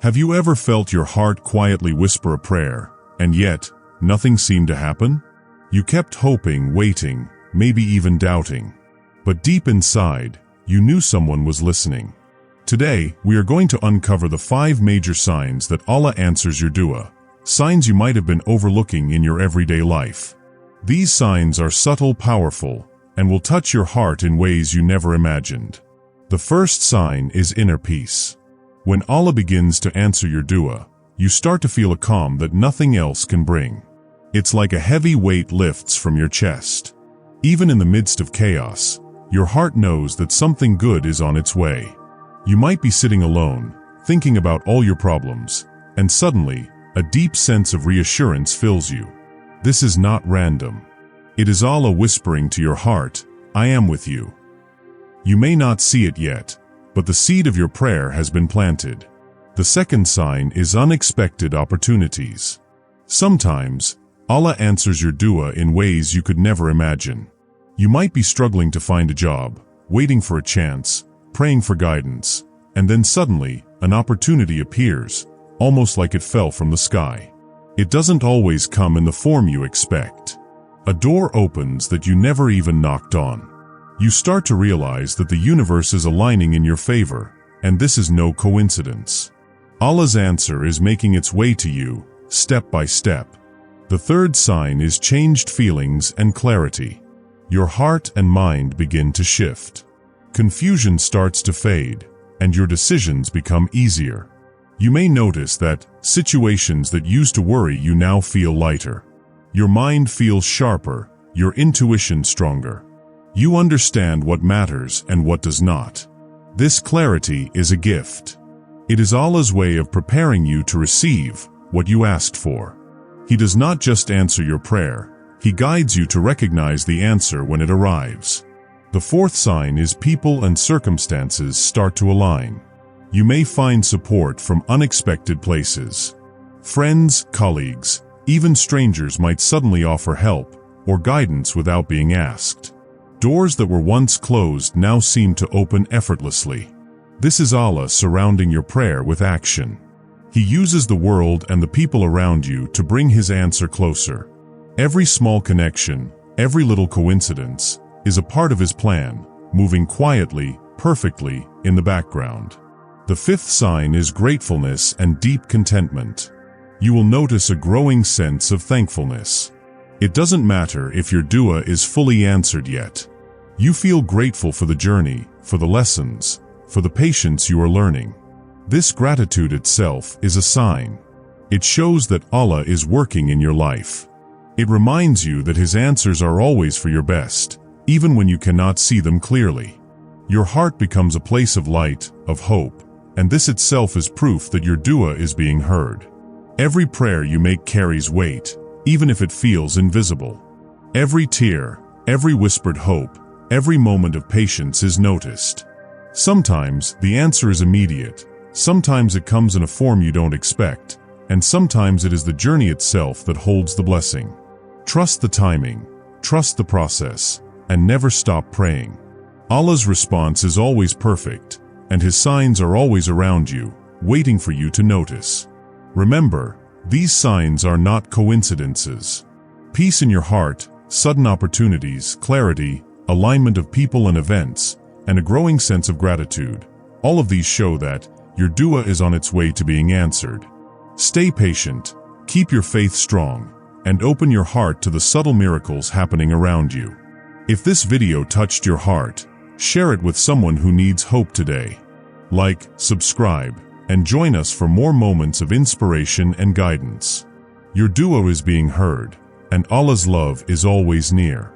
Have you ever felt your heart quietly whisper a prayer, and yet, nothing seemed to happen? You kept hoping, waiting, maybe even doubting. But deep inside, you knew someone was listening. Today, we are going to uncover the 5 major signs that Allah answers your dua, signs you might have been overlooking in your everyday life. These signs are subtle, powerful, and will touch your heart in ways you never imagined. The first sign is inner peace. When Allah begins to answer your dua, you start to feel a calm that nothing else can bring. It's like a heavy weight lifts from your chest. Even in the midst of chaos, your heart knows that something good is on its way. You might be sitting alone, thinking about all your problems, and suddenly, a deep sense of reassurance fills you. This is not random. It is Allah whispering to your heart, "I am with you." You may not see it yet, but the seed of your prayer has been planted. The second sign is unexpected opportunities. Sometimes, Allah answers your dua in ways you could never imagine. You might be struggling to find a job, waiting for a chance, praying for guidance, and then suddenly, an opportunity appears, almost like it fell from the sky. It doesn't always come in the form you expect. A door opens that you never even knocked on. You start to realize that the universe is aligning in your favor, and this is no coincidence. Allah's answer is making its way to you, step by step. The third sign is changed feelings and clarity. Your heart and mind begin to shift. Confusion starts to fade, and your decisions become easier. You may notice that situations that used to worry you now feel lighter. Your mind feels sharper, your intuition stronger. You understand what matters and what does not. This clarity is a gift. It is Allah's way of preparing you to receive what you asked for. He does not just answer your prayer, He guides you to recognize the answer when it arrives. The fourth sign is people and circumstances start to align. You may find support from unexpected places. Friends, colleagues, even strangers might suddenly offer help or guidance without being asked. Doors that were once closed now seem to open effortlessly. This is Allah surrounding your prayer with action. He uses the world and the people around you to bring His answer closer. Every small connection, every little coincidence, is a part of His plan, moving quietly, perfectly, in the background. The fifth sign is gratefulness and deep contentment. You will notice a growing sense of thankfulness. It doesn't matter if your dua is fully answered yet. You feel grateful for the journey, for the lessons, for the patience you are learning. This gratitude itself is a sign. It shows that Allah is working in your life. It reminds you that His answers are always for your best, even when you cannot see them clearly. Your heart becomes a place of light, of hope, and this itself is proof that your dua is being heard. Every prayer you make carries weight, even if it feels invisible. Every tear, every whispered hope, every moment of patience is noticed. Sometimes the answer is immediate, sometimes it comes in a form you don't expect, and sometimes it is the journey itself that holds the blessing. Trust the timing, trust the process, and never stop praying. Allah's response is always perfect, and His signs are always around you, waiting for you to notice. Remember, these signs are not coincidences. Peace in your heart, sudden opportunities, clarity, alignment of people and events, and a growing sense of gratitude. All of these show that your dua is on its way to being answered. Stay patient, keep your faith strong, and open your heart to the subtle miracles happening around you. If this video touched your heart, share it with someone who needs hope today. Like, subscribe, and join us for more moments of inspiration and guidance. Your dua is being heard, and Allah's love is always near.